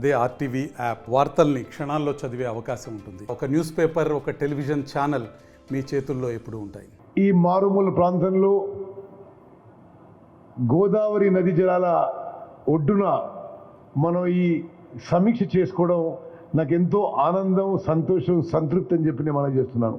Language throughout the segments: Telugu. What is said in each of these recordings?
అదే ఆర్టీవీ యాప్ వార్తల్ని క్షణాల్లో చదివే అవకాశం ఉంటుంది. ఒక న్యూస్ పేపర్, ఒక టెలివిజన్ ఛానల్ మీ చేతుల్లో ఎప్పుడూ ఉంటాయి. ఈ మారుమూల ప్రాంతంలో గోదావరి నది జలాల ఒడ్డున మనం ఈ సమీక్ష చేసుకోవడం నాకు ఎంతో ఆనందం, సంతోషం, సంతృప్తి అని చెప్పి నేను మనం చేస్తున్నాను.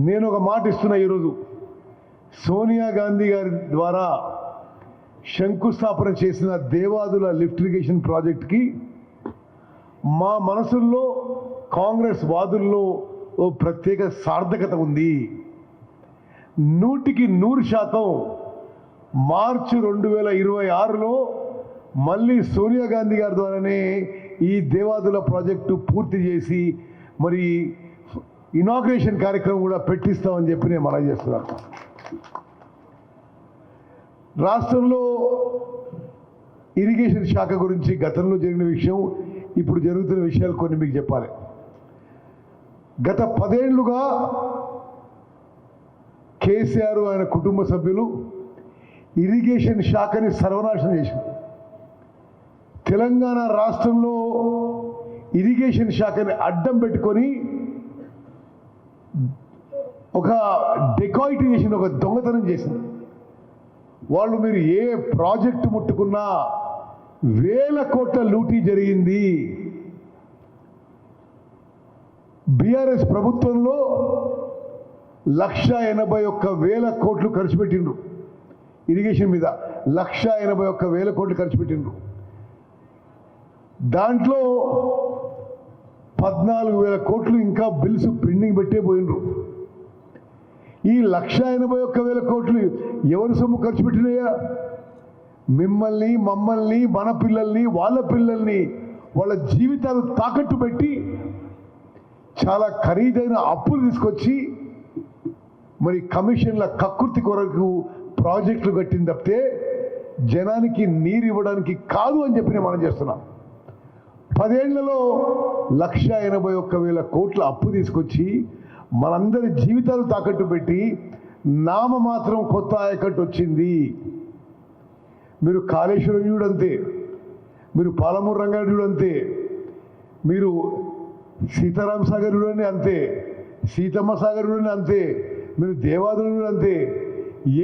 నేను ఒక మాట ఇస్తున్నా. ఈరోజు సోనియా గాంధీ గారి ద్వారా శంకుస్థాపన చేసిన దేవాదుల లిఫ్ట్ ఇరిగేషన్ ప్రాజెక్ట్కి మా మనసుల్లో, కాంగ్రెస్ వాదుల్లో ఓ ప్రత్యేక సార్థకత ఉంది. 100% మార్చి 2026లో మళ్ళీ సోనియా గాంధీ గారి ద్వారానే ఈ దేవాదుల ప్రాజెక్టు పూర్తి చేసి మరి ఇనాగ్రేషన్ కార్యక్రమం కూడా పెట్టిస్తామని చెప్పి నేను మనం చేస్తున్నాను. రాష్ట్రంలో ఇరిగేషన్ శాఖ గురించి గతంలో జరిగిన విషయం, ఇప్పుడు జరుగుతున్న విషయాలు కొన్ని మీకు చెప్పాలి. గత 10 ఏళ్లుగా కేసీఆర్ ఆయన కుటుంబ సభ్యులు ఇరిగేషన్ శాఖని సర్వనాశనం చేశారు. తెలంగాణ రాష్ట్రంలో ఇరిగేషన్ శాఖని అడ్డం పెట్టుకొని ఒక డెకాయిటీ చేసింది, ఒక దొంగతనం చేసింది. వాళ్ళు మీరు ఏ ప్రాజెక్టు ముట్టుకున్నా వేల కోట్ల లూటీ జరిగింది. బీఆర్ఎస్ ప్రభుత్వంలో 181,000 కోట్లు ఖర్చు పెట్టిండ్రు ఇరిగేషన్ మీద. 181,000 కోట్లు ఖర్చు పెట్టిండ్రు. దాంట్లో 14,000 కోట్లు ఇంకా బిల్స్ పెండింగ్ పెట్టే పోయినరు. ఈ 181,000 కోట్లు ఎవరి సొమ్ము ఖర్చు పెట్టినాయా? మిమ్మల్ని, మమ్మల్ని, మన పిల్లల్ని, వాళ్ళ పిల్లల్ని, వాళ్ళ జీవితాలు తాకట్టు పెట్టి చాలా ఖరీదైన అప్పులు తీసుకొచ్చి మరి కమిషన్ల కక్కుర్తి కొరకు ప్రాజెక్టులు కట్టింది తప్పితే జనానికి నీరు ఇవ్వడానికి కాదు అని చెప్పి నేను మనం చేస్తున్నాం. 10 ఏళ్లలో 181,000 కోట్ల అప్పు తీసుకొచ్చి మనందరి జీవితాలు తాకట్టు పెట్టి నామ మాత్రం కొత్త ఆయకట్టు వచ్చింది. మీరు కాళేశ్వరం చూడంతే, మీరు పాలమూరు రంగారెడ్డి చూడంతే, మీరు సీతారాం సాగర్ చూడండి అంతే, సీతమ్మ సాగర్ చూడండి అంతే, మీరు దేవాదులు చూడండి అంతే.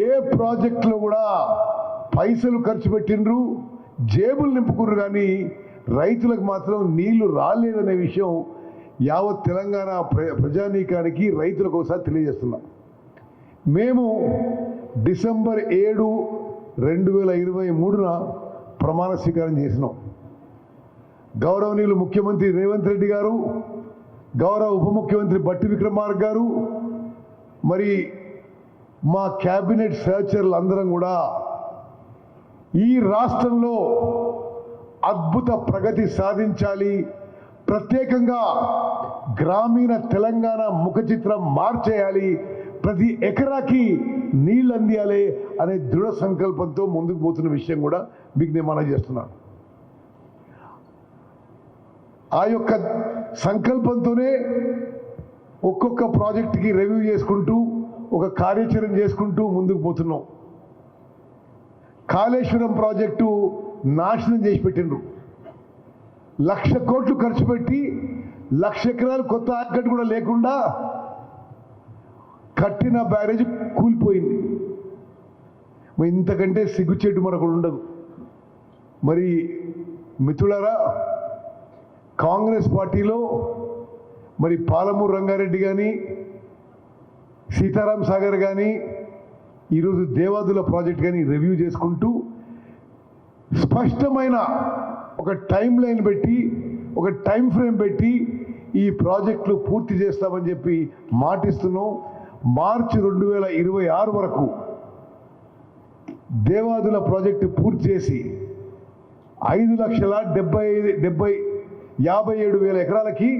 ఏ ప్రాజెక్టులో కూడా పైసలు ఖర్చు పెట్టినరు, జేబులు నింపుకున్నారు, కానీ రైతులకు మాత్రం నీళ్లు రాలేదనే విషయం యావత్ తెలంగాణ ప్రజానీకానికి, రైతులకు ఒకసారి తెలియజేస్తున్నాం. మేము డిసెంబర్ 7, 2023 ప్రమాణ స్వీకారం చేసినాం. గౌరవనీయులు ముఖ్యమంత్రి రేవంత్ రెడ్డి గారు, గౌరవ ఉప ముఖ్యమంత్రి బట్టి విక్రమార్క గారు, మరి మా క్యాబినెట్ సహచరులు అందరం కూడా ఈ రాష్ట్రంలో అద్భుత ప్రగతి సాధించాలి, ప్రత్యేకంగా గ్రామీణ తెలంగాణ ముఖ చిత్రం మార్చేయాలి, ప్రతి ఎకరాకి నీళ్ళు అందియాలి అనే దృఢ సంకల్పంతో ముందుకు పోతున్న విషయం కూడా మీకు నేను మనం చేస్తున్నాను. ఆ యొక్క సంకల్పంతోనే ఒక్కొక్క ప్రాజెక్టుకి రివ్యూ చేసుకుంటూ, ఒక కార్యాచరణ చేసుకుంటూ ముందుకు పోతున్నాం. కాళేశ్వరం ప్రాజెక్టు నాశనం చేసి పెట్టిండ్రు. 1,00,000 కోట్లు ఖర్చు పెట్టి 1,00,000 ఎకరాలు కొత్త ఆయకట్టు కూడా లేకుండా కట్టిన బ్యారేజ్ కూలిపోయింది. మరి ఇంతకంటే సిగ్గుచేటు మరొకటి ఉండదు. మరి మిత్రులారా, కాంగ్రెస్ పార్టీలో మరి పాలమూరు రంగారెడ్డి కానీ, సీతారాం సాగర్ కానీ, ఈరోజు దేవాదుల ప్రాజెక్ట్ కానీ రివ్యూ చేసుకుంటూ స్పష్టమైన ఒక టైం లైన్ పెట్టి, ఒక టైం ఫ్రేమ్ పెట్టి ఈ ప్రాజెక్టులు పూర్తి చేస్తామని చెప్పి మాటిస్తున్నాం. మార్చి 2026 వరకు దేవాదుల ప్రాజెక్టు పూర్తి చేసి 5,57,000 ఎకరాలకి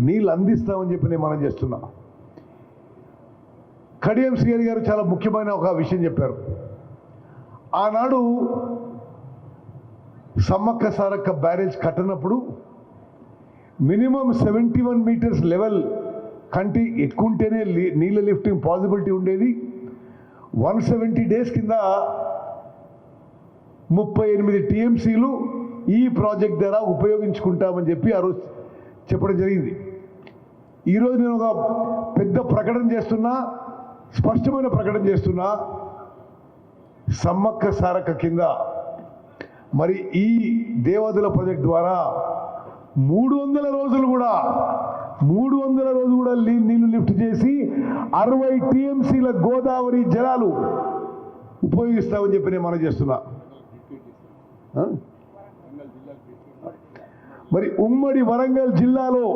నీళ్ళు అందిస్తామని చెప్పి నేను మనం చేస్తున్నా. కడియం శ్రీహరి గారు చాలా ముఖ్యమైన ఒక విషయం చెప్పారు. ఆనాడు సమ్మక్క సారక్క బ్యారేజ్ కట్టినప్పుడు మినిమం 71 మీటర్స్ లెవెల్ కంటే ఎక్కువ ఉంటేనే నీళ్ళ లిఫ్టింగ్ పాసిబిలిటీ ఉండేది. 170 డేస్ కింద 38 టీఎంసీలు ఈ ప్రాజెక్ట్ ద్వారా ఉపయోగించుకుంటామని చెప్పి ఆ రోజు చెప్పడం జరిగింది. ఈరోజు నేను ఒక పెద్ద ప్రకటన చేస్తున్నా, స్పష్టమైన ప్రకటన చేస్తున్నా. సమ్మక్క సారక్క కింద మరి ఈ దేవాదుల ప్రాజెక్ట్ ద్వారా 300 రోజులు కూడా నీళ్లు లిఫ్ట్ చేసి 60 టీఎంసీల గోదావరి జలాలు ఉపయోగిస్తామని చెప్పి నేను మనం చేస్తున్నా. మరి ఉమ్మడి వరంగల్ జిల్లాలో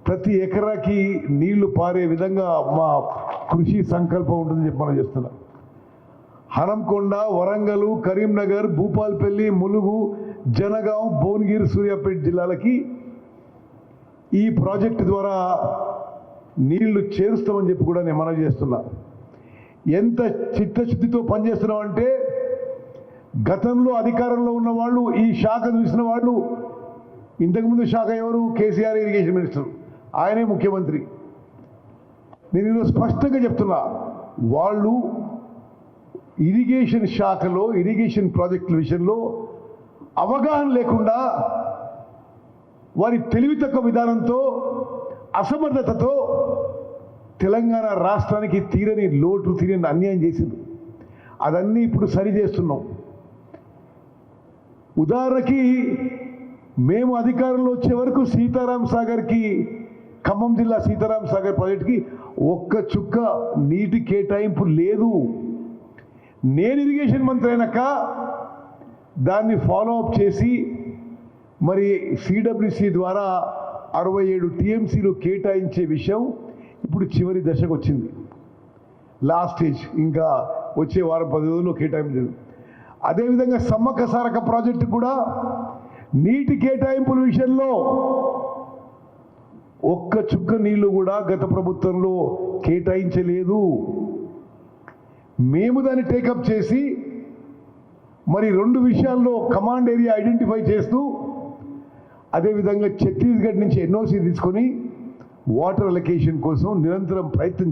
ప్రతి ఎకరాకి నీళ్లు పారే విధంగా మా కృషి సంకల్పం ఉంటుందని చెప్పి మనం చేస్తున్నాం. హనంకొండ, వరంగల్, కరీంనగర్, భూపాల్పల్లి, ములుగు, జనగాం, భువనగిరి, సూర్యాపేట జిల్లాలకి ఈ ప్రాజెక్టు ద్వారా నీళ్లు చేరుస్తామని చెప్పి కూడా నేను మనవి చేస్తున్నా. ఎంత చిత్తశుద్ధితో పనిచేస్తున్నామంటే గతంలో అధికారంలో ఉన్న వాళ్ళు, ఈ శాఖ చూసిన వాళ్ళు, ఇంతకుముందు శాఖ ఎవరు? కేసీఆర్ ఇరిగేషన్ మినిస్టర్, ఆయనే ముఖ్యమంత్రి. నేను ఈరోజు స్పష్టంగా చెప్తున్నా, వాళ్ళు ఇరిగేషన్ శాఖలో ఇరిగేషన్ ప్రాజెక్టుల విషయంలో అవగాహన లేకుండా వారి తెలివి తక్కువ విధానంతో, అసమర్థతతో తెలంగాణ రాష్ట్రానికి తీరని లోటు, తీరని అన్యాయం చేసింది. అదన్నీ ఇప్పుడు సరి చేస్తున్నాం. ఉదాహరణకి మేము అధికారంలో వచ్చే వరకు సీతారాం సాగర్కి, ఖమ్మం జిల్లా సీతారాం సాగర్ ప్రాజెక్టుకి ఒక్క చుక్క నీటి కేటాయింపు లేదు. నేను ఇరిగేషన్ మంత్రి అయినాక దాన్ని ఫాలో అప్ చేసి మరి సిడబ్ల్యూసి ద్వారా 67 టీఎంసీలు కేటాయించే విషయం ఇప్పుడు చివరి దశకు వచ్చింది. లాస్ట్ స్టేజ్, ఇంకా వచ్చే వారం 10 రోజుల్లో కేటాయించలేదు. అదేవిధంగా సమ్మక్క సారక్క ప్రాజెక్టు కూడా నీటి కేటాయింపుల విషయంలో ఒక్క చుక్క నీళ్లు కూడా గత ప్రభుత్వంలో కేటాయించలేదు. మేము దాన్ని టేకప్ చేసి మరి 2 విషయాల్లో కమాండ్ ఏరియా ఐడెంటిఫై చేస్తూ, అదేవిధంగా ఛత్తీస్గఢ్ నుంచి ఎన్ఓసి తీసుకొని వాటర్ అలొకేషన్ కోసం నిరంతరం ప్రయత్నం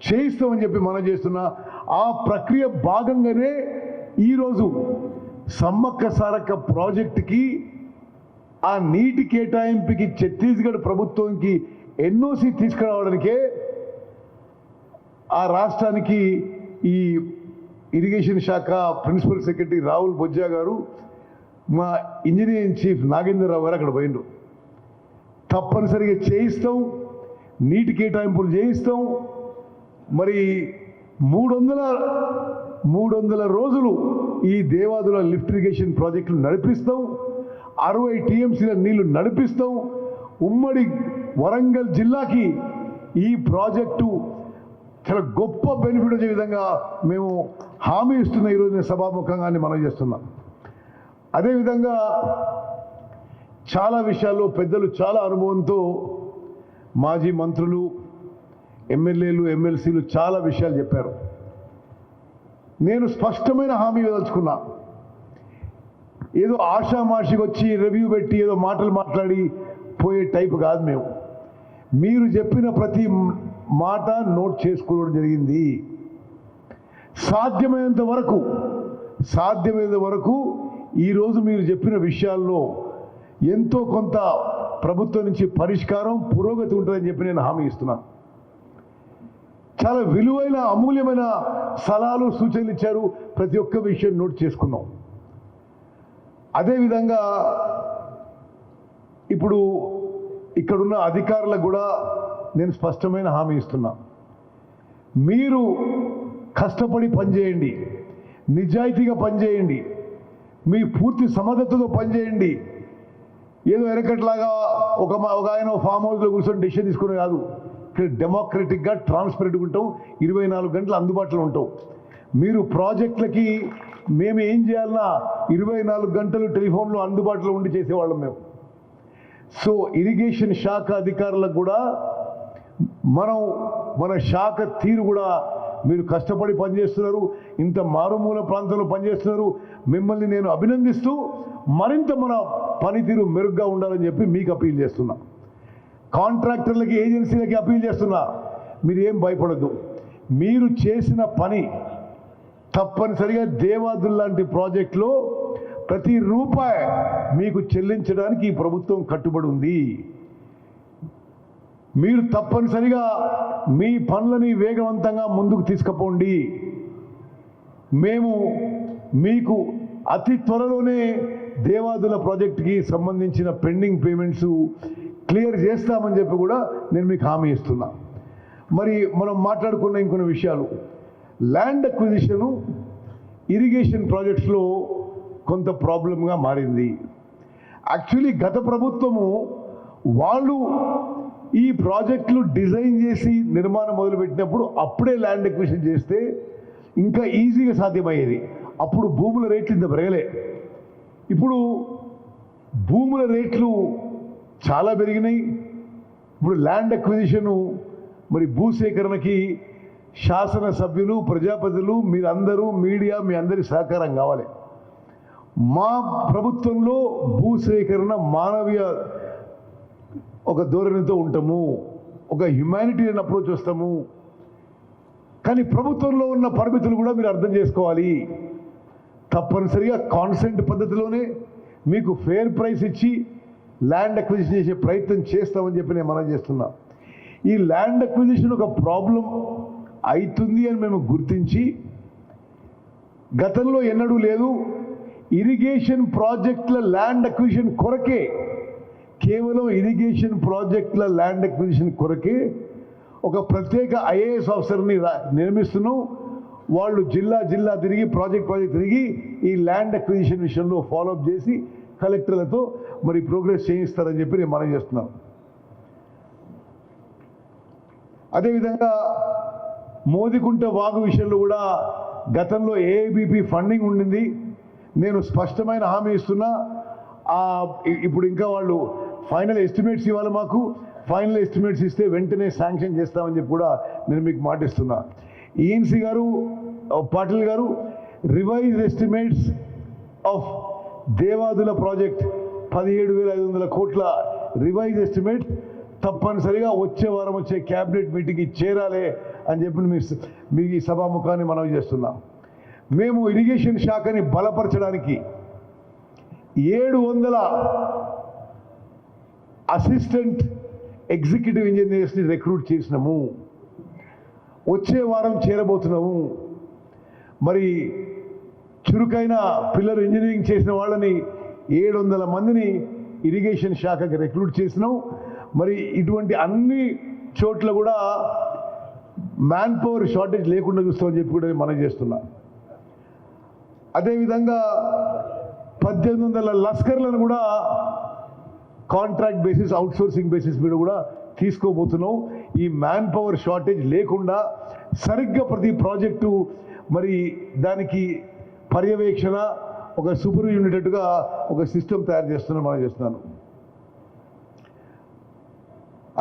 చేయిస్తామని చెప్పి మనం చేస్తున్నా. ఆ ప్రక్రియ భాగంగానే ఈరోజు సమ్మక్క సారక్క ప్రాజెక్టుకి ఆ నీటి కేటాయింపుకి ఛత్తీస్గఢ్ ప్రభుత్వంకి ఎన్ఓసి తీసుకురావడానికే ఆ రాష్ట్రానికి ఈ ఇరిగేషన్ శాఖ ప్రిన్సిపల్ సెక్రటరీ రాహుల్ బొజ్జా గారు, మా ఇంజనీరింగ్ చీఫ్ నాగేంద్రరావు గారు అక్కడ పోయిండ్రు. తప్పనిసరిగా చేయిస్తాం, నీటి కేటాయింపులు చేయిస్తాం. మరి 300 రోజులు ఈ దేవాదుల లిఫ్ట్ ఇరిగేషన్ ప్రాజెక్టులు నడిపిస్తాం. 60 టీఎంసీల నీళ్లు నడిపిస్తాం. ఉమ్మడి వరంగల్ జిల్లాకి ఈ ప్రాజెక్టు చాలా గొప్ప బెనిఫిట్ వచ్చే విధంగా మేము హామీ ఇస్తున్న ఈరోజు నేను సభాముఖంగా మనం చేస్తున్నాం. అదేవిధంగా చాలా విషయాల్లో పెద్దలు చాలా అనుభవంతో మాజీ మంత్రులు, ఎమ్మెల్యేలు, ఎమ్మెల్సీలు చాలా విషయాలు చెప్పారు. నేను స్పష్టమైన హామీ ఇవ్వదలుచుకున్నా. ఏదో ఆషామాషికి వచ్చి రివ్యూ పెట్టి ఏదో మాటలు మాట్లాడి పోయే టైప్ కాదు మేము. మీరు చెప్పిన ప్రతి మాట నోట్ చేసుకోవడం జరిగింది. సాధ్యమైనంత వరకు ఈరోజు మీరు చెప్పిన విషయాల్లో ఎంతో కొంత ప్రభుత్వం నుంచి పరిష్కారం, పురోగతి ఉంటుందని చెప్పి నేను హామీ ఇస్తున్నాను. చాలా విలువైన, అమూల్యమైన సలహాలు, సూచనలు ఇచ్చారు. ప్రతి ఒక్క విషయం నోట్ చేసుకున్నాం. అదేవిధంగా ఇప్పుడు ఇక్కడున్న అధికారులకు కూడా నేను స్పష్టమైన హామీ ఇస్తున్నా. మీరు కష్టపడి పనిచేయండి, నిజాయితీగా పనిచేయండి, మీ పూర్తి సమర్థతతో పనిచేయండి. ఏదో వెనకట్లాగా ఒక ఆయన ఫామ్ హౌస్లో కూర్చొని డెసిషన్ తీసుకునే కాదు. ఇక్కడ డెమోక్రటిక్గా, ట్రాన్స్పరెంట్గా ఉంటాం. 24 గంటలు అందుబాటులో ఉంటాం. మీరు ప్రాజెక్టులకి మేము ఏం చేయాలన్నా 24 గంటలు టెలిఫోన్లో అందుబాటులో ఉండి చేసేవాళ్ళం మేము. సో ఇరిగేషన్ శాఖ అధికారులకు కూడా మన శాఖ తీరు కూడా, మీరు కష్టపడి పనిచేస్తున్నారు, ఇంత మారుమూల ప్రాంతంలో పనిచేస్తున్నారు. మిమ్మల్ని నేను అభినందిస్తూ మరింత మన పనితీరు మెరుగ్గా ఉండాలని చెప్పి మీకు అప్పీల్ చేస్తున్నా. కాంట్రాక్టర్లకి, ఏజెన్సీలకి అప్పీల్ చేస్తున్నా. మీరు ఏం భయపడద్దు. మీరు చేసిన పని తప్పనిసరిగా దేవాదుల లాంటి ప్రాజెక్టులో ప్రతి రూపాయి మీకు చెల్లించడానికి ఈ ప్రభుత్వం కట్టుబడి ఉంది. మీరు తప్పనిసరిగా మీ పనులని వేగవంతంగా ముందుకు తీసుకుపోండి. మేము మీకు అతి త్వరలోనే దేవాదుల ప్రాజెక్టుకి సంబంధించిన పెండింగ్ పేమెంట్స్ క్లియర్ చేస్తామని చెప్పి కూడా నేను మీకు హామీ ఇస్తున్నా. మరి మనం మాట్లాడుకున్న ఇంకొన్ని విషయాలు, ల్యాండ్ అక్విజిషను ఇరిగేషన్ ప్రాజెక్ట్స్లో కొంత ప్రాబ్లంగా మారింది. యాక్చువల్లీ గత ప్రభుత్వము వాళ్ళు ఈ ప్రాజెక్టులు డిజైన్ చేసి నిర్మాణం మొదలుపెట్టినప్పుడు అప్పుడే ల్యాండ్ అక్విజిషన్ చేస్తే ఇంకా ఈజీగా సాధ్యమయ్యేది. అప్పుడు భూముల రేట్లు ఇంత పెరగలే. ఇప్పుడు భూముల రేట్లు చాలా పెరిగినాయి. ఇప్పుడు ల్యాండ్ అక్విజిషను మరి భూసేకరణకి శాసనసభ్యులు, ప్రజాప్రతినిధులు, మీరందరూ, మీడియా, మీ అందరి సహకారం కావాలి. మా ప్రభుత్వంలో భూసేకరణ మానవీయ ఒక ధోరణితో ఉంటాము, ఒక హ్యుమానిటేరియన్ అప్రోచ్ వస్తాము. కానీ ప్రభుత్వంలో ఉన్న పరిమితులు కూడా మీరు అర్థం చేసుకోవాలి. తప్పనిసరిగా కాన్సెంట్ పద్ధతిలోనే మీకు ఫేర్ ప్రైస్ ఇచ్చి ల్యాండ్ అక్విజిషన్ చేసే ప్రయత్నం చేస్తామని చెప్పి నేను మనం చేస్తున్నా. ఈ ల్యాండ్ అక్విజిషన్ ఒక ప్రాబ్లం అవుతుంది అని మేము గుర్తించి, గతంలో ఎన్నడూ లేదు, ఇరిగేషన్ ప్రాజెక్టుల ల్యాండ్ అక్విజిషన్ కొరకే, కేవలం ఇరిగేషన్ ప్రాజెక్టుల ల్యాండ్ అక్విజిషన్ కొరకే ఒక ప్రత్యేక ఐఏఎస్ ఆఫీసర్ని నిర్మిస్తున్నాం. వాళ్ళు జిల్లా జిల్లా తిరిగి ప్రాజెక్ట్ తిరిగి ఈ ల్యాండ్ అక్విజిషన్ విషయంలో ఫాలోఅప్ చేసి కలెక్టర్లతో మరి ప్రోగ్రెస్ చేయిస్తారని చెప్పి నేను మనం చేస్తున్నాను. అదేవిధంగా మోదికుంట వాగు విషయంలో కూడా గతంలో ఏఐబిపి ఫండింగ్ ఉండింది. నేను స్పష్టమైన హామీ ఇస్తున్నా, ఇప్పుడు ఇంకా వాళ్ళు ఫైనల్ ఎస్టిమేట్స్ ఇవ్వాలి. మాకు ఫైనల్ ఎస్టిమేట్స్ ఇస్తే వెంటనే శాంక్షన్ చేస్తామని చెప్పి కూడా నేను మీకు మాటిస్తున్నా. ఈఎన్సీ గారు, పాటిల్ గారు, revise estimates of Devadula project 17,500 కోట్ల రివైజ్ ఎస్టిమేట్ తప్పనిసరిగా వచ్చే వారం వచ్చే క్యాబినెట్ మీటింగ్కి చేరాలి అని చెప్పి మీ ఈ సభాముఖాన్ని మనవి చేస్తున్నాం. మేము ఇరిగేషన్ శాఖని బలపరచడానికి 700 అసిస్టెంట్ ఎగ్జిక్యూటివ్ ఇంజనీర్స్ని రిక్రూట్ చేసినాము. వచ్చే వారం చేరబోతున్నాము. మరి చురుకైన పిల్లలు ఇంజనీరింగ్ చేసిన వాళ్ళని 700 మందిని ఇరిగేషన్ శాఖకి రిక్రూట్ చేసినాం. మరి ఇటువంటి అన్ని చోట్ల కూడా మ్యాన్ పవర్ షార్టేజ్ లేకుండా చూస్తామని చెప్పి కూడా మనం చేస్తున్నాం. అదేవిధంగా 1800 లస్కర్లను కూడా కాంట్రాక్ట్ బేసిస్, అవుట్సోర్సింగ్ బేసిస్ మీద కూడా తీసుకోబోతున్నాం. ఈ మ్యాన్ పవర్ షార్టేజ్ లేకుండా సరిగ్గా ప్రతి ప్రాజెక్టు మరి దానికి పర్యవేక్షణ, ఒక సూపర్విజన్ ఉండేట్టుగా ఒక సిస్టమ్ తయారు చేస్తున్నాను.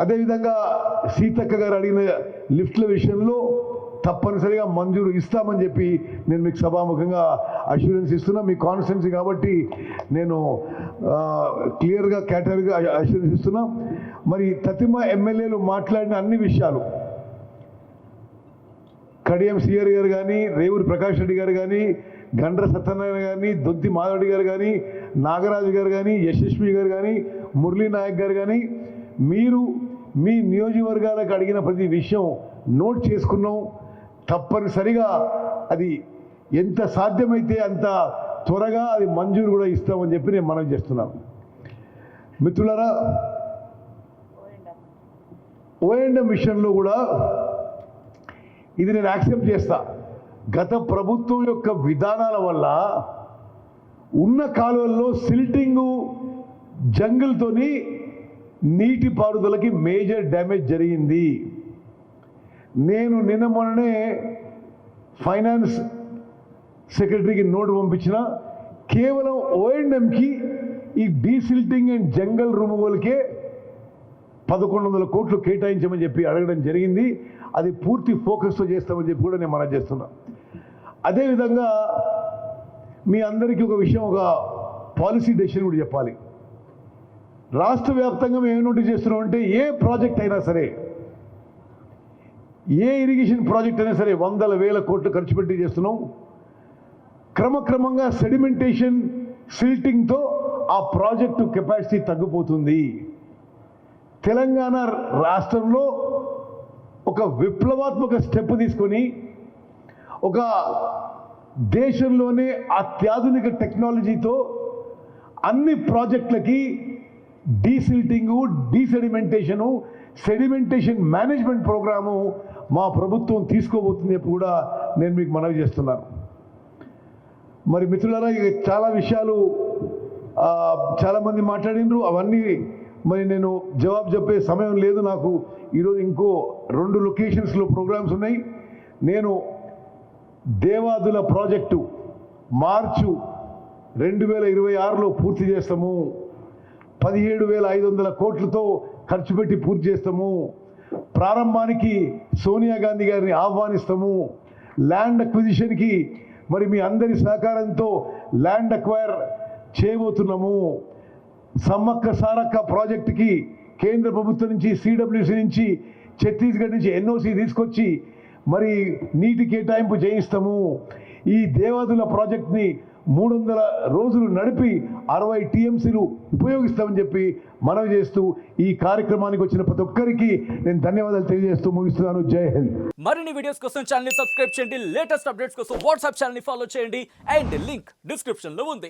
అదేవిధంగా సీతక్క గారు అడిగిన లిఫ్ట్ల విషయంలో తప్పనిసరిగా మంజూరు ఇస్తామని చెప్పి నేను మీకు సభాముఖంగా అష్యూరెన్స్ ఇస్తున్నా. మీ కాన్స్టిట్యున్సీ కాబట్టి నేను క్లియర్గా కేటగిరీగా అష్యూరెన్స్ ఇస్తున్నా. మరి తతిమ ఎమ్మెల్యేలు మాట్లాడిన అన్ని విషయాలు, కడియం సిఆర్ గారు కానీ, రేవూరి ప్రకాష్ రెడ్డి గారు కానీ, గండ్ర సత్యనారాయణ గారిని, దొంతి మాధవరెడ్డి గారు కానీ, నాగరాజు గారు కానీ, యశస్వి గారు కానీ, మురళీ నాయక్ గారు కానీ, మీరు మీ నియోజకవర్గాలకు అడిగిన ప్రతి విషయం నోట్ చేసుకున్నాం. తప్పనిసరిగా అది ఎంత సాధ్యమైతే అంత త్వరగా అది మంజూరు కూడా ఇస్తామని చెప్పి నేను మనం చేస్తున్నాను. మిత్రులారా, ఓఎండం విషయంలో కూడా ఇది నేను యాక్సెప్ట్ చేస్తా. గత ప్రభుత్వం యొక్క విధానాల వల్ల ఉన్న కాలువల్లో సిల్టింగు, జంగిల్తోని నీటి పారుదలకి మేజర్ డ్యామేజ్ జరిగింది. నేను నిన్న మొన్ననే ఫైనాన్స్ సెక్రటరీకి నోటు పంపించిన, కేవలం ఓఎండంకి ఈ డీసిల్టింగ్ అండ్ జంగల్ రిమూవల్కే 1100 కోట్లు కేటాయించమని చెప్పి అడగడం జరిగింది. అది పూర్తి ఫోకస్తో చేస్తామని చెప్పి కూడా నేను మనం చేస్తున్నా. అదేవిధంగా మీ అందరికీ ఒక విషయం, ఒక పాలసీ డెసిషన్ కూడా చెప్పాలి. రాష్ట్ర వ్యాప్తంగా మేము ఏం నోటీస్ చేస్తున్నాం అంటే, ఏ ప్రాజెక్ట్ అయినా సరే, ఏ ఇరిగేషన్ ప్రాజెక్ట్ అయినా సరే 100,000 కోట్లు ఖర్చు పెట్టి చేస్తున్నాం. క్రమక్రమంగా సెడిమెంటేషన్ సిల్టింగ్తో ఆ ప్రాజెక్టు కెపాసిటీ తగ్గిపోతుంది. తెలంగాణ రాష్ట్రంలో ఒక విప్లవాత్మక స్టెప్ తీసుకొని ఒక దేశంలోనే అత్యాధునిక టెక్నాలజీతో అన్ని ప్రాజెక్టులకి డీసిల్టింగు, డీసెడిమెంటేషను, సెడిమెంటేషన్ మేనేజ్మెంట్ ప్రోగ్రాము మా ప్రభుత్వం తీసుకోబోతుంది కూడా నేను మీకు మనవి చేస్తున్నాను. మరి మిత్రులారా, ఇక చాలా విషయాలు చాలామంది మాట్లాడినరు, అవన్నీ మరి నేను జవాబు చెప్పే సమయం లేదు నాకు. ఈరోజు ఇంకో 2 లొకేషన్స్లో ప్రోగ్రామ్స్ ఉన్నాయి. నేను దేవాదుల ప్రాజెక్టు మార్చు 2026లో పూర్తి చేస్తాము. 17,500 కోట్లతో ఖర్చు పెట్టి పూర్తి చేస్తాము. ప్రారంభానికి సోనియా గాంధీ గారిని ఆహ్వానిస్తాము. ల్యాండ్ అక్విజిషన్కి మరి మీ అందరి సహకారంతో ల్యాండ్ అక్వైర్ చేయబోతున్నాము. సమ్మక్క సారక్క ప్రాజెక్టుకి కేంద్ర ప్రభుత్వం నుంచి, సిడబ్ల్యూసి నుంచి, ఛత్తీస్గఢ్ నుంచి ఎన్ఓసి తీసుకొచ్చి మరి నీటి కేటాయింపు చేయిస్తాము. ఈ దేవాదుల ప్రాజెక్ట్ని 300 రోజులు నడిపి 60 టీఎంసీలు ఉపయోగిస్తామని చెప్పి మనవి చేస్తూ ఈ కార్యక్రమానికి వచ్చిన ప్రతి ఒక్కరికి నేను ధన్యవాదాలు తెలియజేస్తూ ముగిస్తున్నాను. జై హింద్. మరిన్ని వీడియోస్ కోసం ఛానల్ ని సబ్స్క్రైబ్ చేయండి. లేటెస్ట్ అప్డేట్స్ కోసం వాట్సాప్ ఛానల్ ని ఫాలో చేయండి. అండ్ లింక్ డిస్క్రిప్షన్ లో ఉంది.